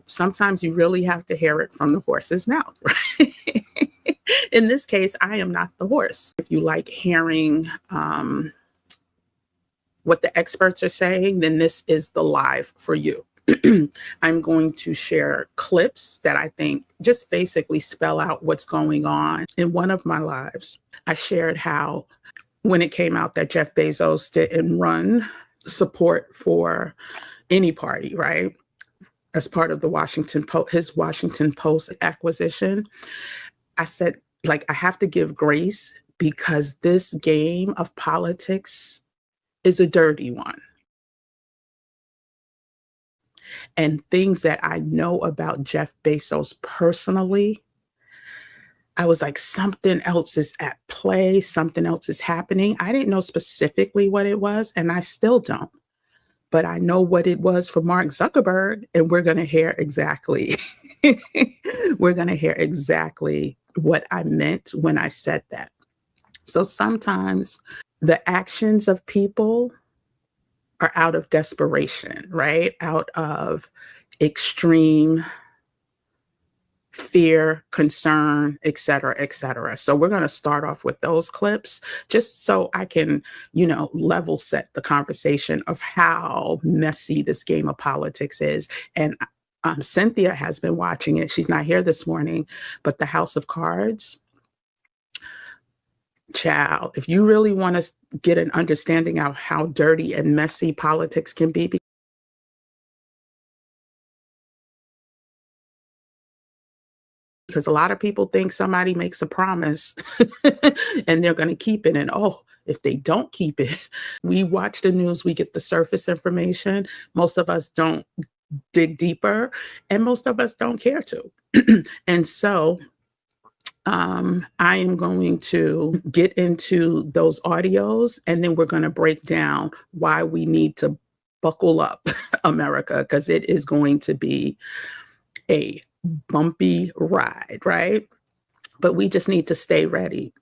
sometimes you really have to hear it from the horse's mouth, right? In this case, I am not the horse. If you like hearing what the experts are saying, then this is the live for you. I'm going to share clips that I think just basically spell out what's going on. In one of my lives, I shared how when it came out that Jeff Bezos didn't run support for any party, right? As part of the his Washington Post acquisition, I said, like, I have to give grace because this game of politics is a dirty one. And things that I know about Jeff Bezos personally, I was like, something else is at play, something else is happening. I didn't know specifically what it was, and I still don't. But I know what it was for Mark Zuckerberg, and we're going to hear exactly, we're going to hear exactly what I meant when I said that. So sometimes the actions of people are out of desperation, right? Out of extreme fear, concern, et cetera, et cetera. So we're going to start off with those clips just so I can, level set the conversation of how messy this game of politics is. And Cynthia has been watching it. She's not here this morning, but the House of Cards. Child, if you really want to get an understanding of how dirty and messy politics can be, because a lot of people think somebody makes a promise and they're going to keep it. And if they don't keep it, we watch the news, we get the surface information. Most of us don't dig deeper, and most of us don't care to. And so I am going to get into those audios, and then we're going to break down why we need to buckle up, America, because it is going to be a bumpy ride, right? But we just need to stay ready.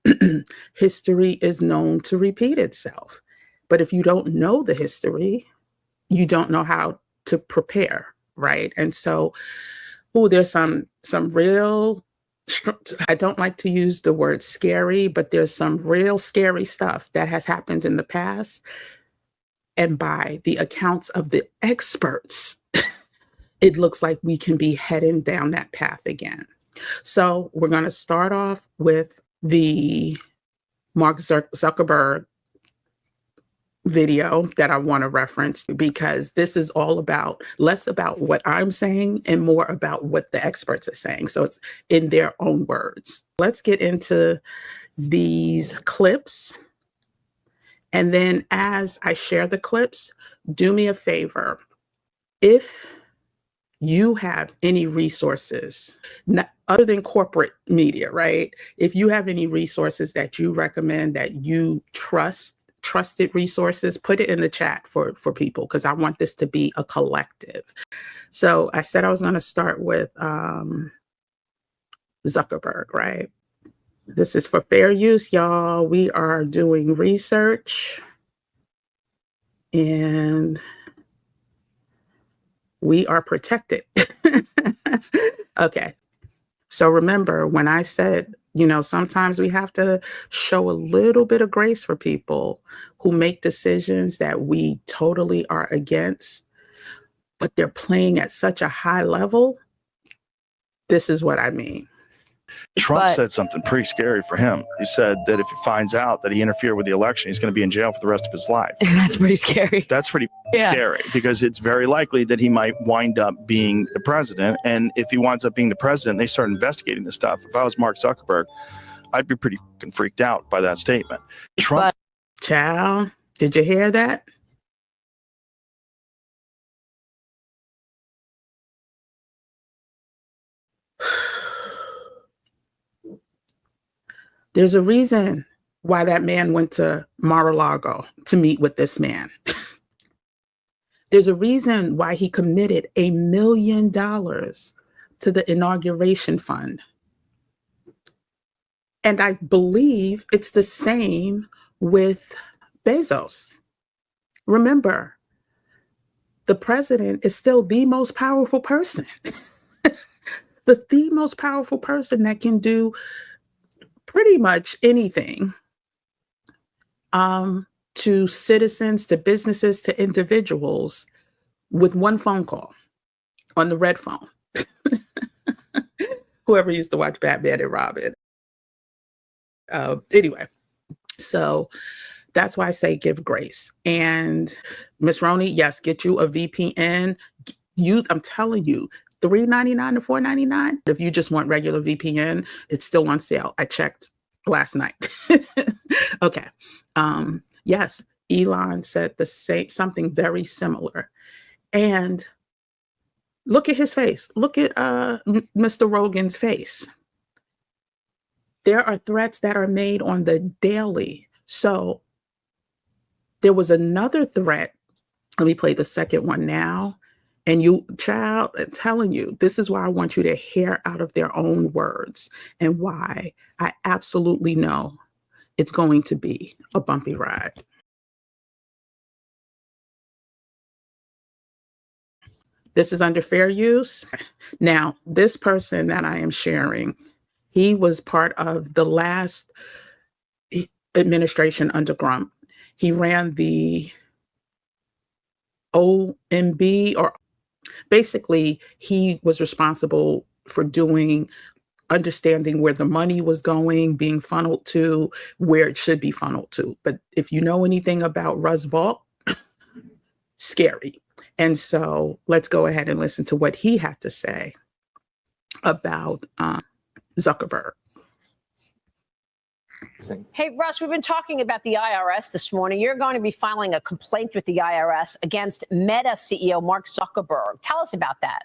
History is known to repeat itself. But if you don't know the history, you don't know how to prepare, right? And so, there's some real, I don't like to use the word scary, but there's some real scary stuff that has happened in the past. And by the accounts of the experts, it looks like we can be heading down that path again. So we're going to start off with the Mark Zuckerberg video that I want to reference, because this is all about, less about what I'm saying and more about what the experts are saying. So it's in their own words. Let's get into these clips. And then as I share the clips, do me a favor. If you have any resources, other than corporate media, right? If you have any resources that you recommend, that you trusted resources, put it in the chat for people, because I want this to be a collective. So I said I was going to start with Zuckerberg, right? This is for fair use, y'all. We are doing research and we are protected. Okay. So remember when I said, sometimes we have to show a little bit of grace for people who make decisions that we totally are against, but they're playing at such a high level. This is what I mean. Trump said something pretty scary for him. He said that if he finds out that he interfered with the election, he's going to be in jail for the rest of his life. That's pretty scary. That's pretty scary, because it's very likely that he might wind up being the president. And if he winds up being the president, they start investigating this stuff. If I was Mark Zuckerberg, I'd be pretty freaked out by that statement. Trump. Child, did you hear that? There's a reason why that man went to Mar-a-Lago to meet with this man. There's a reason why he committed $1 million to the inauguration fund. And I believe it's the same with Bezos. Remember, the president is still the most powerful person. The most powerful person that can do pretty much anything to citizens, to businesses, to individuals with one phone call on the red phone. Whoever used to watch Batman and Robin. Anyway, so that's why I say give grace. And Miss Roney, yes, get you a VPN. I'm telling you, $3.99 to $4.99. If you just want regular VPN, it's still on sale. I checked last night. Okay. Yes, Elon said the same, something very similar. And look at his face. Look at Mr. Rogan's face. There are threats that are made on the daily. So there was another threat. Let me play the second one now. And you, child, I'm telling you, this is why I want you to hear out of their own words and why I absolutely know it's going to be a bumpy ride. This is under fair use. Now, this person that I am sharing, he was part of the last administration under Trump. He ran the OMB, or basically he was responsible for understanding where the money was going, being funneled to, where it should be funneled to. But if you know anything about Russ Vault, scary. And so let's go ahead and listen to what he had to say about Zuckerberg. Hey, Russ, we've been talking about the IRS this morning. You're going to be filing a complaint with the IRS against Meta CEO Mark Zuckerberg. Tell us about that.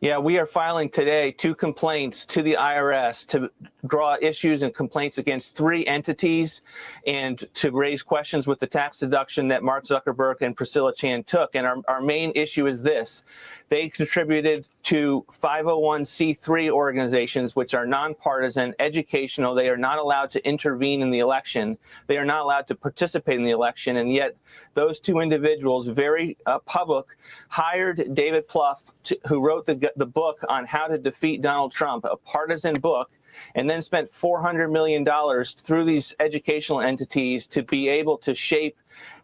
Yeah, we are filing today 2 complaints to the IRS to draw issues and complaints against 3 entities and to raise questions with the tax deduction that Mark Zuckerberg and Priscilla Chan took. And our main issue is this. They contributed to 501c3 organizations, which are nonpartisan, educational. They are not allowed to intervene in the election. They are not allowed to participate in the election. And yet those 2 individuals, very public, hired David Plouffe, who wrote the book on how to defeat Donald Trump, a partisan book, and then spent $400 million through these educational entities to be able to shape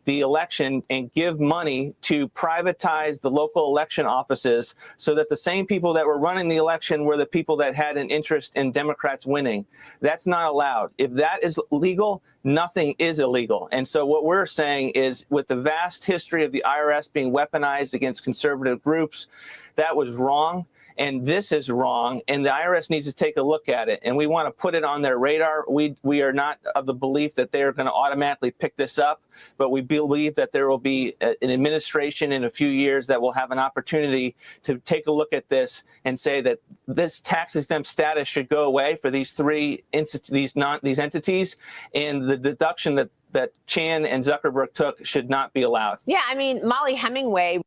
the election and give money to privatize the local election offices so that the same people that were running the election were the people that had an interest in Democrats winning. That's not allowed. If that is legal, nothing is illegal. And so what we're saying is, with the vast history of the IRS being weaponized against conservative groups, that was wrong. And this is wrong, and the IRS needs to take a look at it. And we want to put it on their radar. We are not of the belief that they are going to automatically pick this up, but we believe that there will be an administration in a few years that will have an opportunity to take a look at this and say that this tax-exempt status should go away for these 3 these entities, and the deduction that Chan and Zuckerberg took should not be allowed. Yeah, I mean, Molly Hemingway.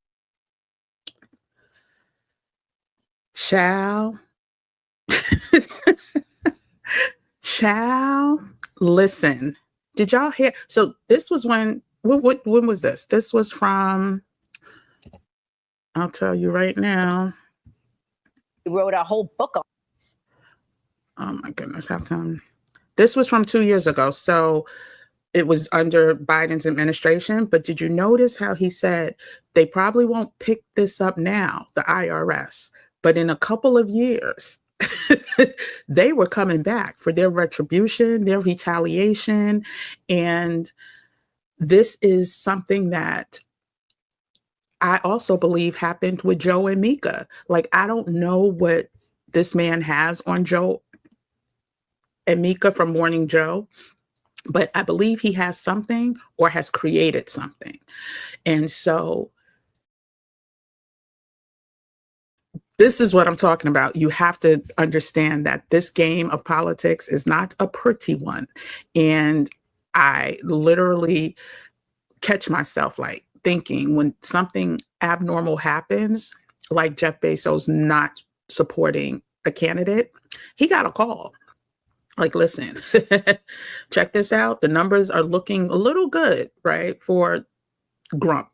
Child. Child, listen. Did y'all hear? So this was when was this? This was from, I'll tell you right now. He wrote a whole book on. Oh my goodness, how come? This was from 2 years ago. So it was under Biden's administration. But did you notice how he said they probably won't pick this up now, the IRS, but in a couple of years, they were coming back for their retribution, their retaliation. And this is something that I also believe happened with Joe and Mika. Like, I don't know what this man has on Joe and Mika from Morning Joe, but I believe he has something or has created something. And so this is what I'm talking about. You have to understand that this game of politics is not a pretty one. And I literally catch myself like thinking when something abnormal happens, like Jeff Bezos not supporting a candidate, he got a call. Like, listen, check this out. The numbers are looking a little good, right, for Grump.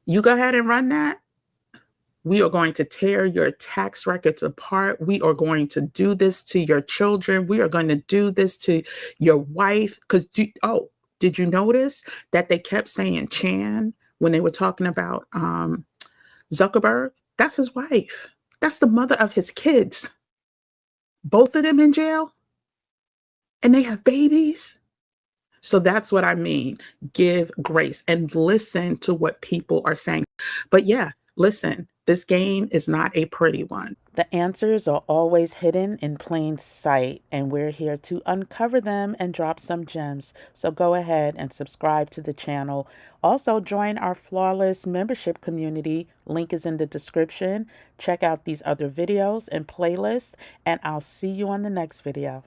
You go ahead and run that. We are going to tear your tax records apart. We are going to do this to your children. We are going to do this to your wife. Because, did you notice that they kept saying Chan when they were talking about Zuckerberg? That's his wife. That's the mother of his kids. Both of them in jail. And they have babies. So that's what I mean. Give grace and listen to what people are saying. But yeah, listen, this game is not a pretty one. The answers are always hidden in plain sight, and we're here to uncover them and drop some gems. So go ahead and subscribe to the channel. Also, join our Flawless membership community. Link is in the description. Check out these other videos and playlists, and I'll see you on the next video.